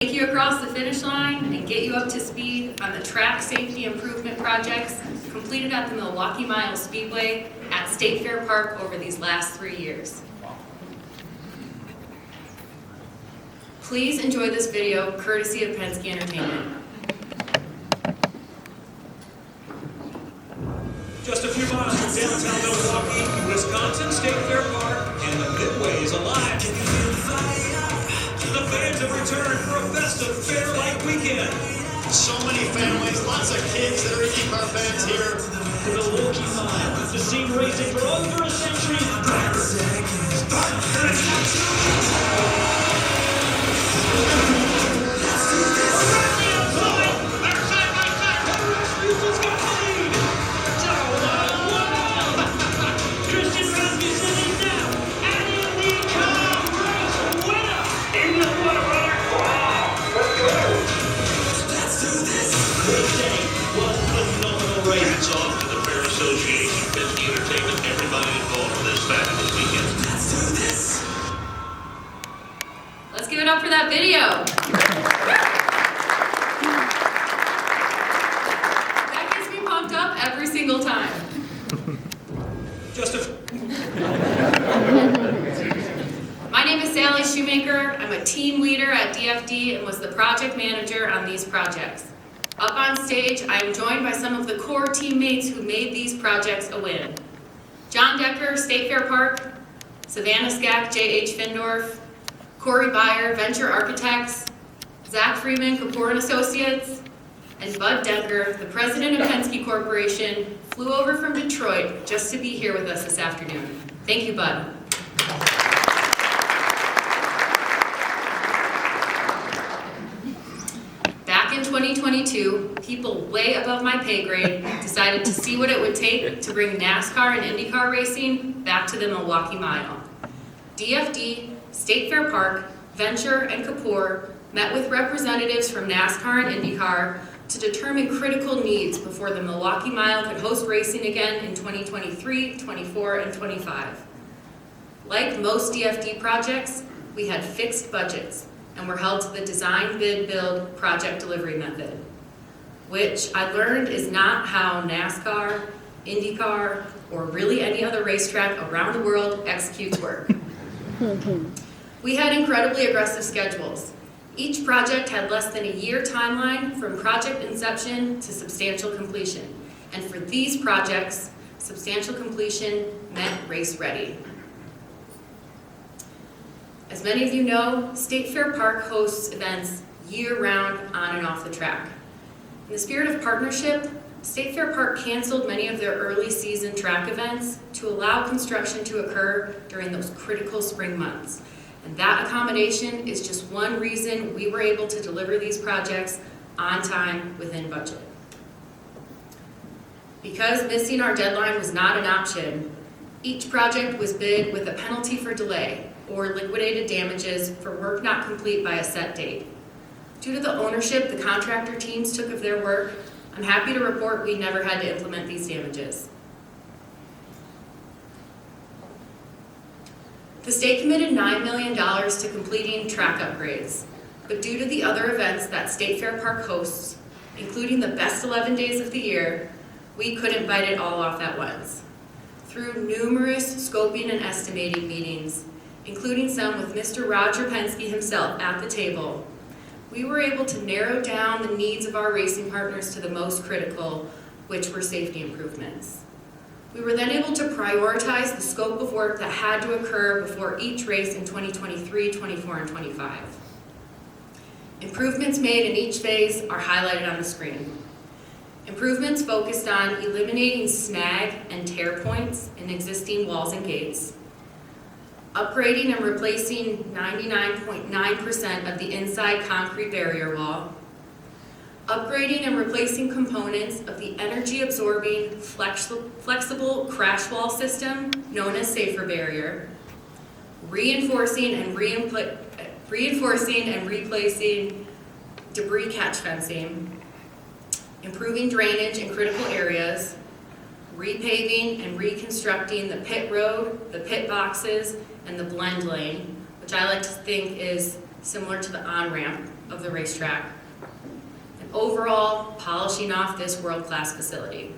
Take you across the finish line and get you up to speed on the track safety improvement projects completed at the Milwaukee Mile Speedway at State Fair Park over these last 3 years. Please enjoy this video courtesy of Penske Entertainment. Just a few miles from downtown Milwaukee, Wisconsin, State Fair Park, and the Midway is alive. The fans have returned for a festive fair-like weekend. So many families, lots of kids that are IndyCar fans here. The Milwaukee Mile, the scene racing for over a century. Hats off to the Fair Association, Penske Entertainment, everybody involved in this fabulous weekend. Let's give it up for that video. That gets me pumped up every single time. My name is Sally Shoemaker. I'm a team leader at DFD and was the project manager on these projects. Up on stage, I am joined by some of the core teammates who made these projects a win. John Decker, State Fair Park, Savannah Skak, J.H. Findorff, Corey Byer, Venture Architects, Zach Freeman, Kapur and Associates, and Bud Decker, the president of Penske Corporation, flew over from Detroit just to be here with us this afternoon. Thank you, Bud. Back in 2022, people way above my pay grade decided to see what it would take to bring NASCAR and IndyCar racing back to the Milwaukee Mile. DFD, State Fair Park, Venture, and Kapur met with representatives from NASCAR and IndyCar to determine critical needs before the Milwaukee Mile could host racing again in 2023, 24, and 25. Like most DFD projects, we had fixed budgets and were held to the design, bid, build, project delivery method, which I learned is not how NASCAR, IndyCar, or really any other racetrack around the world executes work. We had incredibly aggressive schedules. Each project had less than a year timeline from project inception to substantial completion. And for these projects, substantial completion meant race ready. As many of you know, State Fair Park hosts events year-round on and off the track. In the spirit of partnership, State Fair Park canceled many of their early season track events to allow construction to occur during those critical spring months. And that accommodation is just one reason we were able to deliver these projects on time within budget. Because missing our deadline was not an option, each project was bid with a penalty for delay or liquidated damages for work not complete by a set date. Due to the ownership the contractor teams took of their work, I'm happy to report we never had to implement these damages. The state committed $9 million to completing track upgrades, but due to the other events that State Fair Park hosts, including the best 11 days of the year, we couldn't bite it all off at once. Through numerous scoping and estimating meetings, including some with Mr. Roger Penske himself at the table, we were able to narrow down the needs of our racing partners to the most critical, which were safety improvements. We were then able to prioritize the scope of work that had to occur before each race in 2023, 24, and 25. Improvements made in each phase are highlighted on the screen. Improvements focused on eliminating snag and tear points in existing walls and gates, upgrading and replacing 99.9% of the inside concrete barrier wall, upgrading and replacing components of the energy-absorbing flexible crash wall system known as Safer Barrier, reinforcing and replacing debris catch fencing, improving drainage in critical areas, repaving and reconstructing the pit road, the pit boxes, and the blend lane, which I like to think is similar to the on-ramp of the racetrack, and overall polishing off this world-class facility.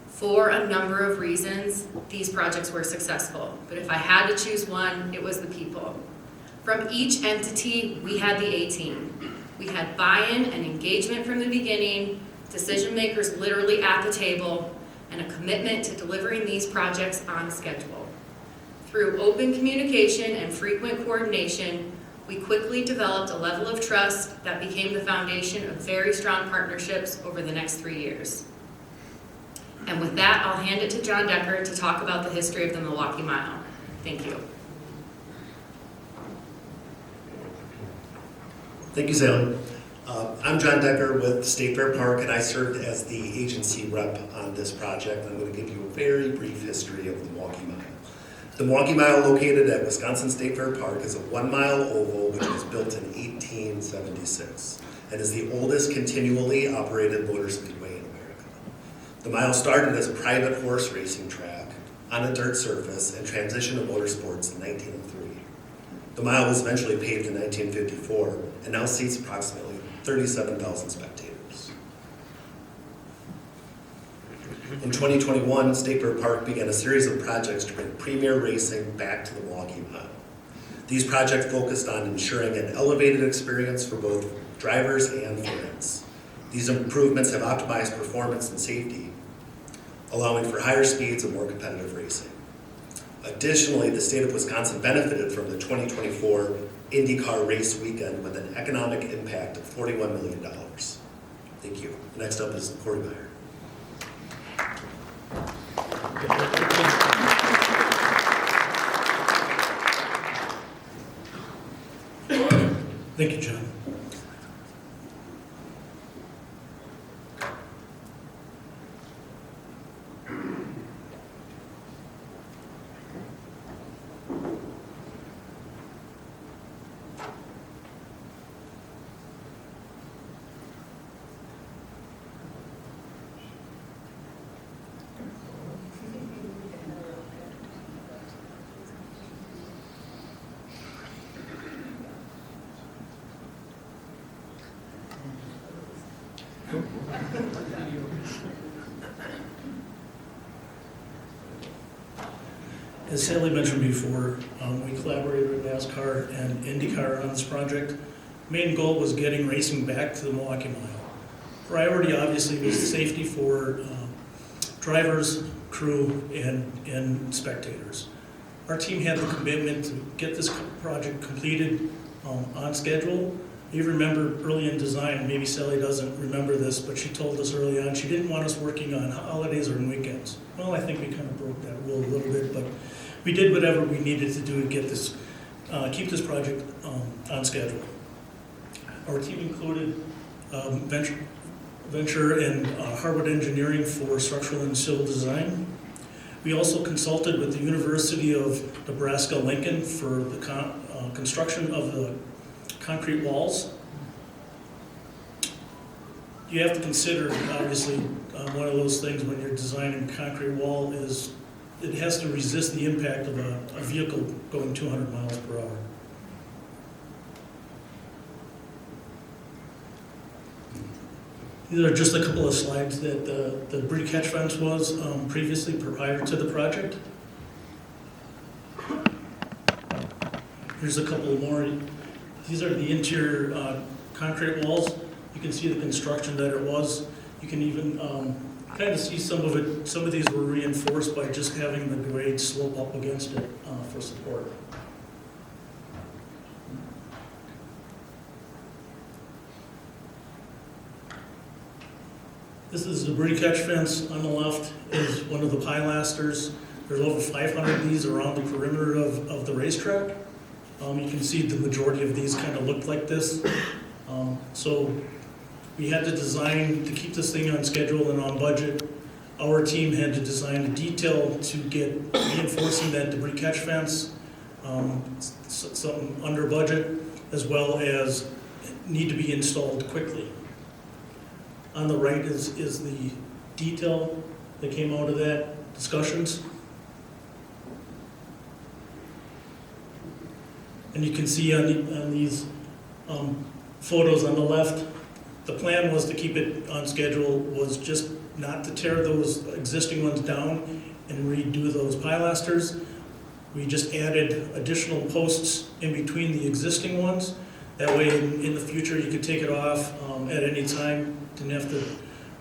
For a number of reasons, these projects were successful, but if I had to choose one, it was the people. From each entity, we had the A-team. We had buy-in and engagement from the beginning, decision makers literally at the table, and a commitment to delivering these projects on schedule. Through open communication and frequent coordination, we quickly developed a level of trust that became the foundation of very strong partnerships over the next 3 years. And with that, I'll hand it to John Decker to talk about the history of the Milwaukee Mile. Thank you. Thank you, Sally. I'm John Decker with State Fair Park, and I served as the agency rep on this project. I'm going to give you a very brief history of the Milwaukee Mile. The Milwaukee Mile, located at Wisconsin State Fair Park, is a 1-mile oval which was built in 1876 and is the oldest continually operated motor speedway in America. The mile started as a private horse racing track on a dirt surface and transitioned to motorsports in 1903. The mile was eventually paved in 1954 and now seats approximately 37,000 spectators. In 2021, State Fair Park began a series of projects to bring premier racing back to the Milwaukee Mile. These projects focused on ensuring an elevated experience for both drivers and fans. These improvements have optimized performance and safety, allowing for higher speeds and more competitive racing. Additionally, the state of Wisconsin benefited from the 2024 IndyCar race weekend with an economic impact of $41 million. Thank you. Next up is Corey Meyer. Thank you, John. As Sally mentioned before, we collaborated with NASCAR and IndyCar on this project. Main goal was getting racing back to the Milwaukee Mile. Priority obviously was safety for drivers, crew, and spectators. Our team had the commitment to get this project completed on schedule. You remember early in design, maybe Sally doesn't remember this, but she told us early on she didn't want us working on holidays or on weekends. Well, I think we kind of broke that rule a little bit, but we did whatever we needed to do to get this, keep this project on schedule. Our team included Venture and Harvard Engineering for structural and civil design. We also consulted with the University of Nebraska-Lincoln for the construction of the concrete walls. You have to consider, obviously, one of those things when you're designing a concrete wall is it has to resist the impact of a vehicle going 200 miles per hour. These are just a couple of slides that the debris catch fence was previously prior to the project. Here's a couple more. These are the interior concrete walls. You can see the construction that it was. You can even kind of see some of it. Some of these were reinforced by just having the grade slope up against it for support. This is the debris catch fence. On the left is one of the pilasters. There's over 500 of these around the perimeter of the racetrack. You can see the majority of these kind of looked like this. So we had to design to keep this thing on schedule and on budget. Our team had to design a detail to get reinforcing that debris catch fence, something under budget, as well as need to be installed quickly. On the right is the detail that came out of that discussions. And you can see on these photos on the left, the plan was to keep it on schedule, was just not to tear those existing ones down and redo those pilasters. We just added additional posts in between the existing ones. That way, in the future, you could take it off at any time. Didn't have to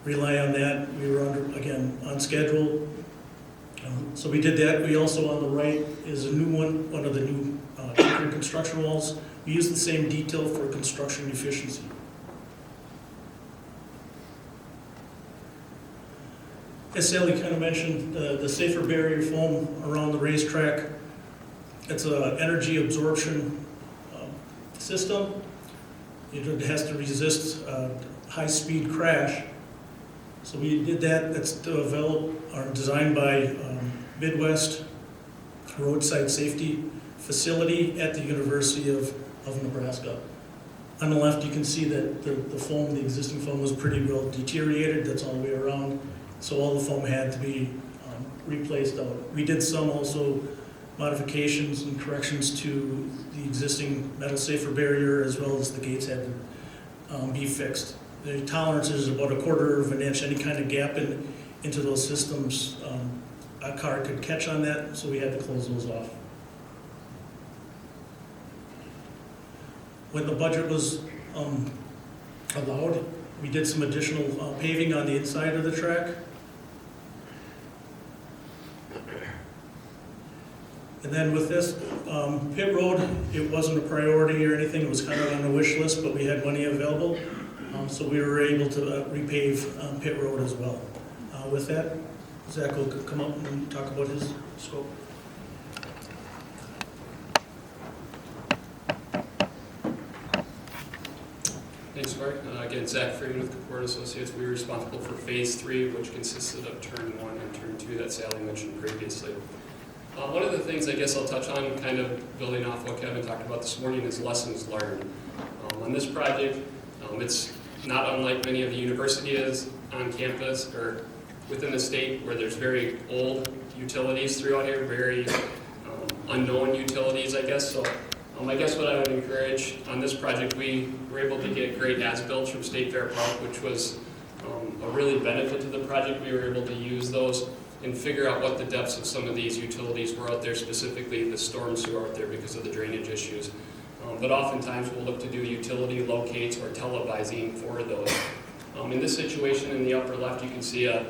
rely on that. We were again on schedule. So we did that. We also, on the right, is a new one of the new concrete construction walls. We use the same detail for construction efficiency. As Sally kind of mentioned, the safer barrier foam around the racetrack. It's an energy absorption system. It has to resist high-speed crash. So we did that. That's developed or designed by Midwest Roadside Safety Facility at the University of Nebraska. On the left, you can see that the foam, the existing foam, was pretty well deteriorated. That's all the way around. So all the foam had to be replaced out. We did some also modifications and corrections to the existing metal safer barrier, as well as the gates had to be fixed. The tolerance is about 1/4 of an inch. Any kind of gap into those systems, a car could catch on that, so we had to close those off. When the budget was allowed, we did some additional paving on the inside of the track. And then with this pit road, it wasn't a priority or anything. It was kind of on the wish list, but we had money available. So we were able to repave pit road as well. With that, Zach will come up and talk about his scope. Thanks, Mark. Again, Zach Freeman with Kapur Associates. We were responsible for Phase 3, which consisted of Turn 1 and Turn 2 that Sally mentioned previously. One of the things I guess I'll touch on, kind of building off what Kevin talked about this morning, is lessons learned. On this project, it's not unlike many of the universities on campus or within the state where there's very old utilities throughout here, very unknown utilities, I guess. So I guess what I would encourage on this project, we were able to get great as-builts from State Fair Park, which was a really benefit to the project. We were able to use those and figure out what the depths of some of these utilities were out there, specifically the storm sewer out there because of the drainage issues. But oftentimes we'll look to do utility locates or televising for those. In this situation in the upper left, you can see an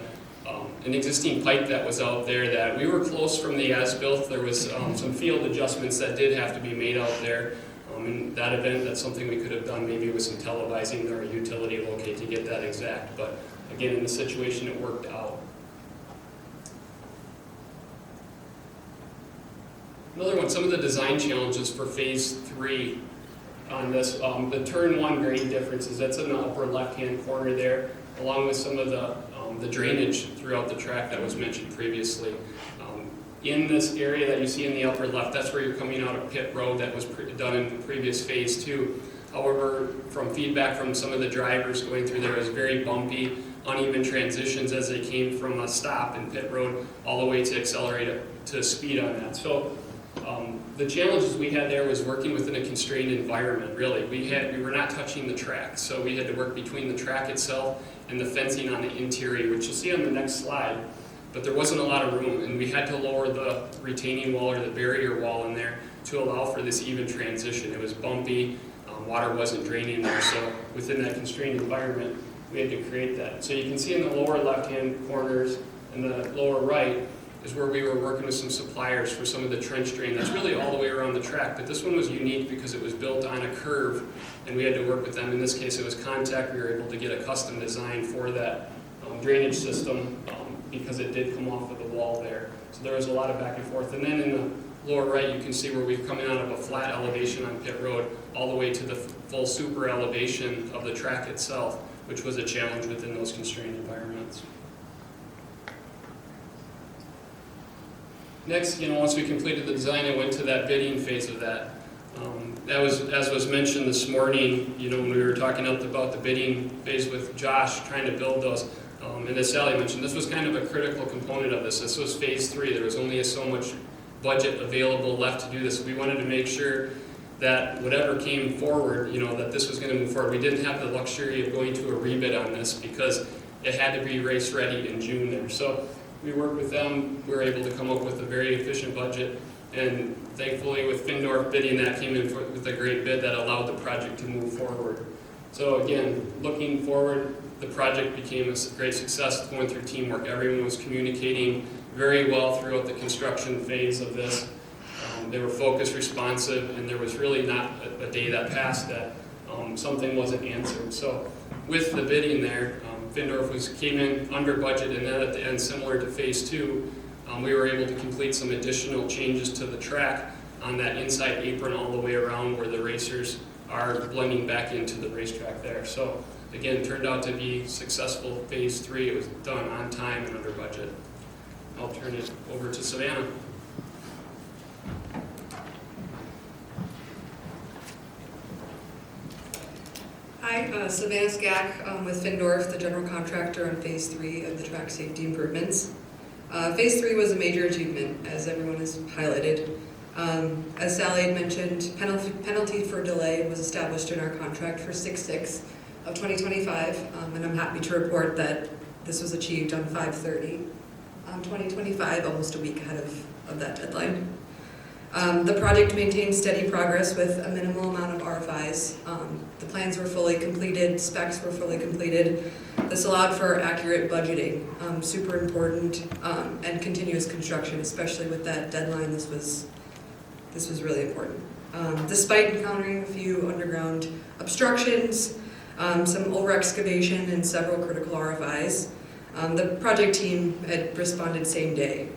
existing pipe that was out there that we were close from the as-built. There was some field adjustments that did have to be made out there. In that event, that's something we could have done maybe with some televising or a utility locate to get that exact. But again, in this situation, it worked out. Another one, some of the design challenges for Phase 3 on this, the Turn 1 grade differences, that's in the upper left-hand corner there, along with some of the drainage throughout the track that was mentioned previously. In this area that you see in the upper left, that's where you're coming out of pit road that was done in the previous Phase 2. However, from feedback from some of the drivers going through there, it was very bumpy, uneven transitions as they came from a stop in pit road all the way to accelerate to speed on that. So the challenges we had there was working within a constrained environment, really. We were not touching the track, so we had to work between the track itself and the fencing on the interior, which you'll see on the next slide. But there wasn't a lot of room, and we had to lower the retaining wall or the barrier wall in there to allow for this even transition. It was bumpy, water wasn't draining there, so within that constrained environment, we had to create that. So you can see in the lower left-hand corners and the lower right is where we were working with some suppliers for some of the trench drain. That's really all the way around the track, but this one was unique because it was built on a curve, and we had to work with them. In this case, it was Contact. We were able to get a custom design for that drainage system because it did come off of the wall there. So there was a lot of back and forth. And then in the lower right, you can see where we're coming out of a flat elevation on pit road all the way to the full super elevation of the track itself, which was a challenge within those constrained environments. Next, once we completed the design, I went to that bidding phase of that. That was, as was mentioned this morning, when we were talking about the bidding phase with Josh, trying to build those. And as Sally mentioned, this was kind of a critical component of this. This was Phase 3. There was only so much budget available left to do this. We wanted to make sure that whatever came forward, that this was going to move forward. We didn't have the luxury of going to a rebid on this because it had to be race ready in June there. So we worked with them, we were able to come up with a very efficient budget, and thankfully with Findorff bidding, that came in with a great bid that allowed the project to move forward. So again, looking forward, the project became a great success going through teamwork. Everyone was communicating very well throughout the construction phase of this. They were focused, responsive, and there was really not a day that passed that something wasn't answered. So with the bidding there, Findorff came in under budget, and then at the end, similar to phase 2, we were able to complete some additional changes to the track on that inside apron all the way around where the racers are blending back into the racetrack there. So again, turned out to be successful phase 3. It was done on time and under budget. I'll turn it over to Savannah. Hi, Savannah Skak with Findorff, the general contractor on Phase 3 of the track safety improvements. Phase 3 was a major achievement, as everyone has highlighted. As Sally had mentioned, penalty for delay was established in our contract for 6/6 of 2025, and I'm happy to report that this was achieved on 5/30/2025, almost a week ahead of that deadline. The project maintained steady progress with a minimal amount of RFIs. The plans were fully completed, specs were fully completed. This allowed for accurate budgeting, super important, and continuous construction, especially with that deadline. This was really important. Despite encountering a few underground obstructions, some over-excavation, and several critical RFIs, the project team had responded same day.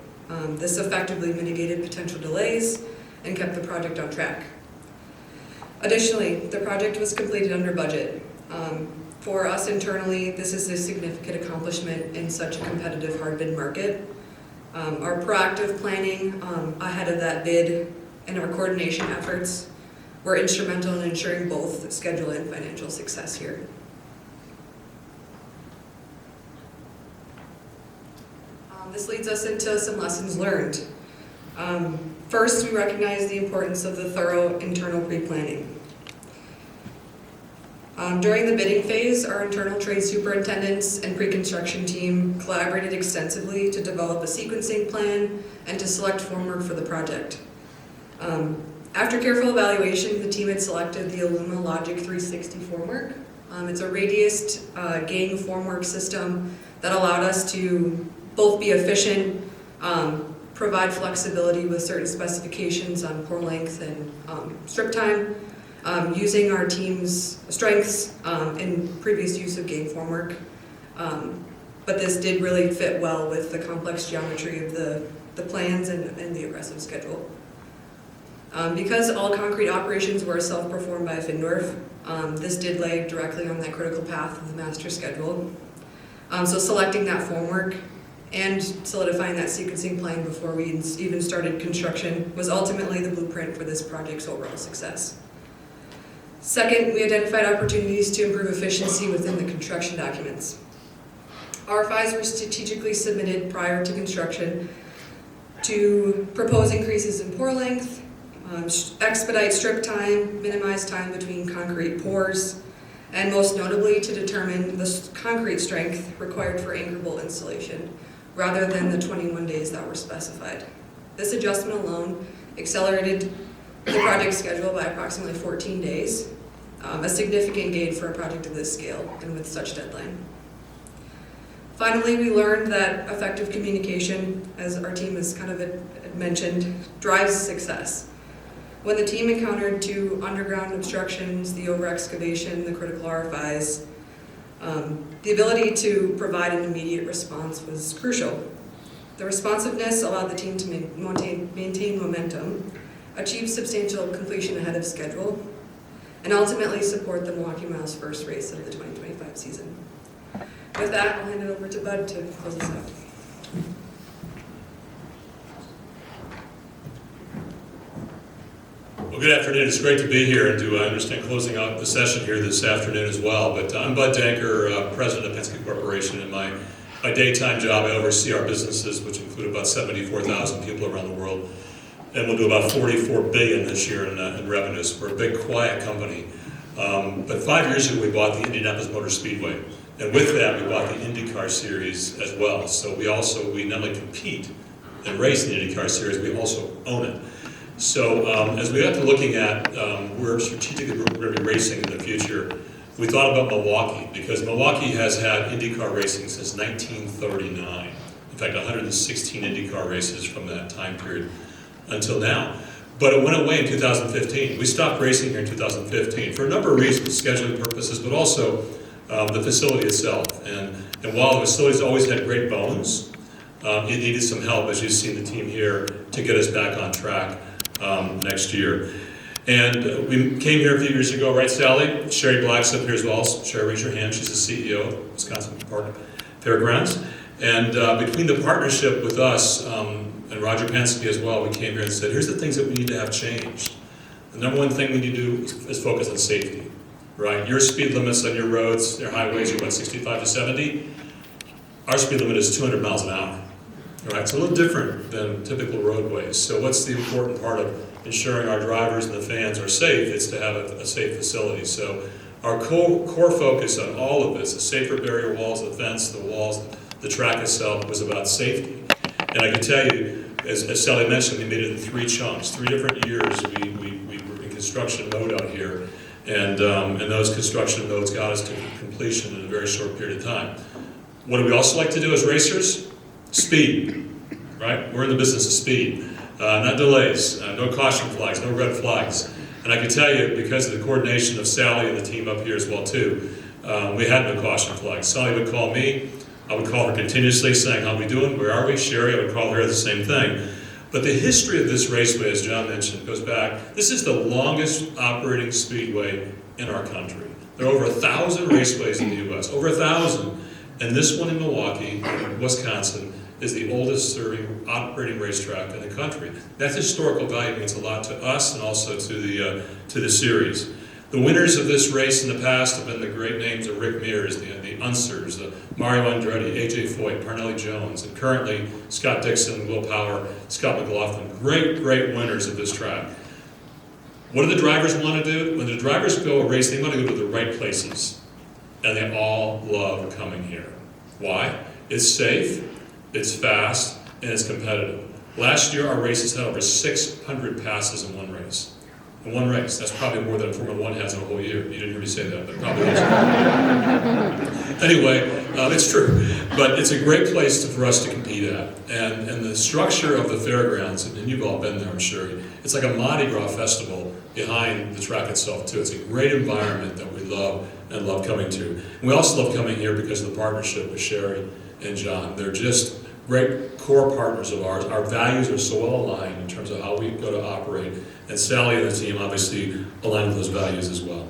This effectively mitigated potential delays and kept the project on track. Additionally, the project was completed under budget. For us internally, this is a significant accomplishment in such a competitive hard bid market. Our proactive planning ahead of that bid and our coordination efforts were instrumental in ensuring both schedule and financial success here. This leads us into some lessons learned. First, we recognize the importance of the thorough internal pre-planning. During the bidding phase, our internal trade superintendents and pre-construction team collaborated extensively to develop a sequencing plan and to select formwork for the project. After careful evaluation, the team had selected the Illuma Logic 360 formwork. It's a radiused gang formwork system that allowed us to both be efficient, provide flexibility with certain specifications on pour length and strip time, using our team's strengths in previous use of gang formwork. But this did really fit well with the complex geometry of the plans and the aggressive schedule. Because all concrete operations were self-performed by Findorff, this did lay directly on that critical path of the master schedule. So selecting that formwork and solidifying that sequencing plan before we even started construction was ultimately the blueprint for this project's overall success. Second, we identified opportunities to improve efficiency within the construction documents. RFIs were strategically submitted prior to construction to propose increases in pour length, expedite strip time, minimize time between concrete pours, and most notably to determine the concrete strength required for anchorable installation, rather than the 21 days that were specified. This adjustment alone accelerated the project schedule by approximately 14 days, a significant gain for a project of this scale and with such deadline. Finally, we learned that effective communication, as our team has kind of mentioned, drives success. When the team encountered 2 underground obstructions, the over-excavation, the critical RFIs, the ability to provide an immediate response was crucial. The responsiveness allowed the team to maintain momentum, achieve substantial completion ahead of schedule, and ultimately support the Milwaukee Mile's first race of the 2025 season. With that, I'll hand it over to Bud to close us out. Well, good afternoon. It's great to be here and to understand closing out the session here this afternoon as well. But I'm Bud Danker, president of Penske Corporation. In my daytime job, I oversee our businesses, which include about 74,000 people around the world. and we'll do about $44 billion this year in revenues. We're a big, quiet company. But 5 years ago, we bought the Indianapolis Motor Speedway. And with that, we bought the IndyCar Series as well. So we not only compete and race in the IndyCar Series, we also own it. So as we got to looking at where strategically we're going to be racing in the future, we thought about Milwaukee, because Milwaukee has had IndyCar racing since 1939. In fact, 116 IndyCar races from that time period until now. But it went away in 2015. We stopped racing here in 2015 for a number of reasons, scheduling purposes, but also the facility itself. And while the facility's always had great bones, it needed some help, as you've seen the team here, to get us back on track next year. And we came here a few years ago, right, Sally? Sherry Black's up here as well. Sherry, raise your hand. She's the CEO of Wisconsin Park Fairgrounds. And between the partnership with us and Roger Penske as well, we came here and said, here's the things that we need to have changed. The number one thing we need to do is focus on safety, right? Your speed limits on your roads, your highways, are 65 to 70. Our speed limit is 200 miles an hour, right? It's a little different than typical roadways. So what's the important part of ensuring our drivers and the fans are safe? It's to have a safe facility. So our core focus on all of this, the safer barrier walls, the fence, the walls, the track itself, was about safety. And I can tell you, as Sally mentioned, we made it in 3 chunks. 3 different years we were in construction mode out here, and those construction modes got us to completion in a very short period of time. What do we also like to do as racers? Speed, right? We're in the business of speed. Not delays, no caution flags, no red flags. And I can tell you, because of the coordination of Sally and the team up here as well too, we had no caution flags. Sally would call me, I would call her continuously saying, how are we doing, where are we? Sherry, I would call her the same thing. But the history of this raceway, as John mentioned, goes back, this is the longest operating speedway in our country. There are over 1,000 raceways in the US, over 1,000. And this one in Milwaukee, Wisconsin, is the oldest serving operating racetrack in the country. That historical value means a lot to us and also to the series. The winners of this race in the past have been the great names of Rick Mears, the Unsers, Mario Andretti, AJ Foyt, Parnelli Jones, and currently Scott Dixon, Will Power, Scott McLaughlin. Great winners of this track. What do the drivers want to do? When the drivers go a race, they want to go to the right places. And they all love coming here. Why? It's safe, it's fast, and it's competitive. Last year, our races had over 600 passes in one race. In one race. That's probably more than Formula One has in a whole year. You didn't hear me say that, but it probably is. Anyway, it's true. But it's a great place for us to compete at. And the structure of the fairgrounds, and you've all been there, I'm sure, it's like a Mardi Gras festival behind the track itself, too. It's a great environment that we love and love coming to. And we also love coming here because of the partnership with Sherry and John. They're just great core partners of ours. Our values are so well aligned in terms of how we go to operate, and Sally and the team obviously align with those values as well.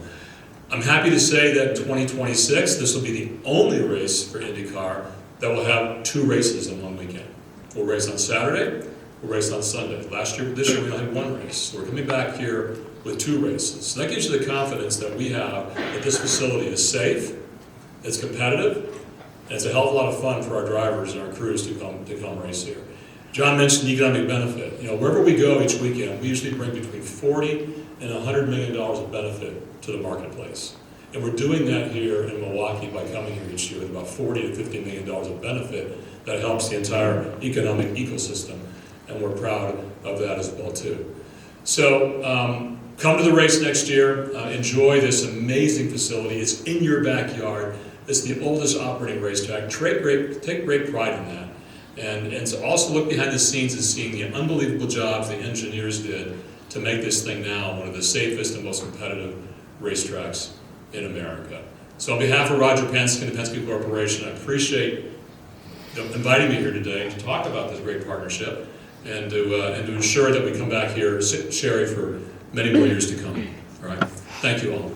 I'm happy to say that in 2026, this will be the only race for IndyCar that will have 2 races in one weekend. We'll race on Saturday, we'll race on Sunday. This year we only had 1 race. So we're coming back here with 2 races. So that gives you the confidence that we have that this facility is safe, it's competitive, and it's a hell of a lot of fun for our drivers and our crews to come race here. John mentioned the economic benefit. Wherever we go each weekend, we usually bring between $40 and $100 million of benefit to the marketplace. And we're doing that here in Milwaukee by coming here each year with about $40 to $50 million of benefit that helps the entire economic ecosystem. And we're proud of that as well too. So come to the race next year, enjoy this amazing facility. It's in your backyard. It's the oldest operating racetrack. Take great pride in that. And to also look behind the scenes and seeing the unbelievable jobs the engineers did to make this thing now one of the safest and most competitive racetracks in America. So on behalf of Roger Penske and the Penske Corporation, I appreciate inviting me here today to talk about this great partnership and to ensure that we come back here, Sherry, for many more years to come. All right. Thank you all.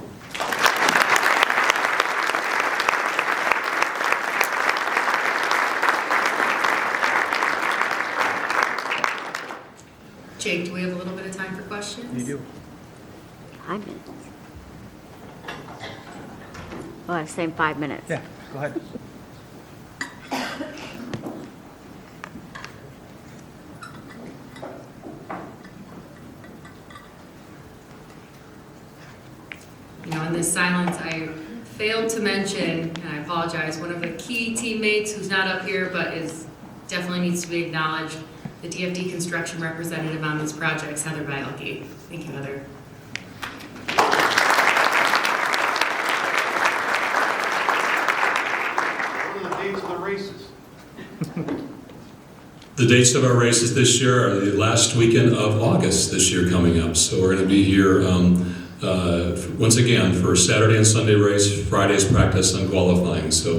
Jake, do we have a little bit of time for questions? You do. 5 minutes. Well, I'm saying 5 minutes. Yeah, go ahead. You know, in this silence, I failed to mention, and I apologize, one of the key teammates who's not up here but is definitely needs to be acknowledged, the DFD construction representative on this project, Heather Bielke. Thank you, Heather. What are the dates of the races? The dates of our races this year are the last weekend of August this year coming up. So we're going to be here once again for Saturday and Sunday race, Friday's practice and qualifying. So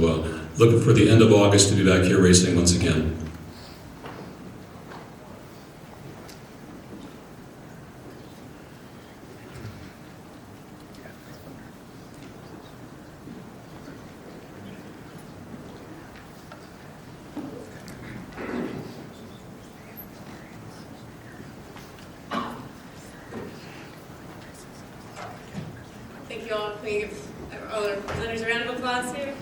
looking for the end of August to be back here racing once again. Thank you all. Can we give all our presenters a round of applause here?